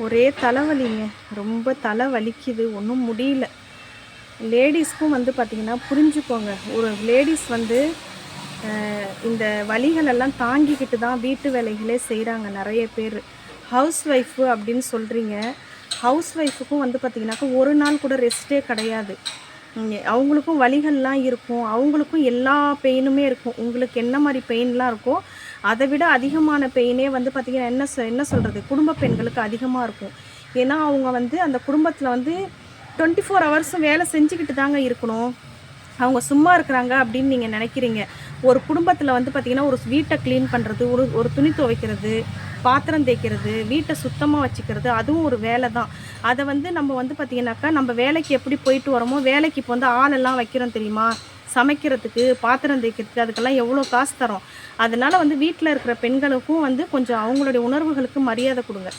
ஒரே தலைவலிங்க. ரொம்ப தலை வலிக்குது. ஒன்றும் முடியல. லேடீஸ்க்கும் வந்து பார்த்திங்கன்னா புரிஞ்சுக்கோங்க. ஒரு லேடீஸ் வந்து இந்த வலிகளெல்லாம் தாங்கிக்கிட்டு தான் வீட்டு வேலைகளே செய்கிறாங்க நிறைய பேர். ஹவுஸ் ஒய்ஃபு அப்படின்னு சொல்கிறீங்க. ஹவுஸ் ஒய்ஃபுக்கும் வந்து பார்த்திங்கனாக்கா ஒரு நாள் கூட ரெஸ்ட்டே கிடையாது. அவங்களுக்கும் வலிகள்லாம் இருக்கும். அவங்களுக்கும் எல்லா பெயினுமே இருக்கும். உங்களுக்கு என்ன மாதிரி பெயின்லாம் இருக்கோ அதை விட அதிகமான பெயினே வந்து பார்த்திங்கன்னா என்ன சொல்கிறது, குடும்ப பெண்களுக்கு அதிகமாக இருக்கும். ஏன்னா அவங்க வந்து அந்த குடும்பத்தில் வந்து 24 ஹவர்ஸும் வேலை செஞ்சுக்கிட்டு தாங்க இருக்கணும். அவங்க சும்மா இருக்கிறாங்க அப்படின்னு நீங்கள் நினைக்கிறீங்க. ஒரு குடும்பத்தில் வந்து பார்த்திங்கன்னா ஒரு வீட்டை க்ளீன் பண்ணுறது, ஒரு துணி துவைக்கிறது, பாத்திரம் தேய்க்கிறது, வீட்டை சுத்தமாக வச்சுக்கிறது, அதுவும் ஒரு வேலை தான். அதை வந்து நம்ம வந்து பார்த்திங்கனாக்கா நம்ம வேலைக்கு எப்படி போயிட்டு வரோமோ, வேலைக்கு இப்போ வந்து ஆளெல்லாம் வைக்கிறோம் தெரியுமா, சமைக்கிறதுக்கு, பாத்திரம் தேய்க்கிறதுக்கு, அதுக்கெல்லாம் எவ்வளோ காசு தரோம். அதனால் வந்து வீட்டில் இருக்கிற பெண்களுக்கும் வந்து கொஞ்சம் அவங்களுடைய உணர்வுகளுக்கு மரியாதை கொடுங்க.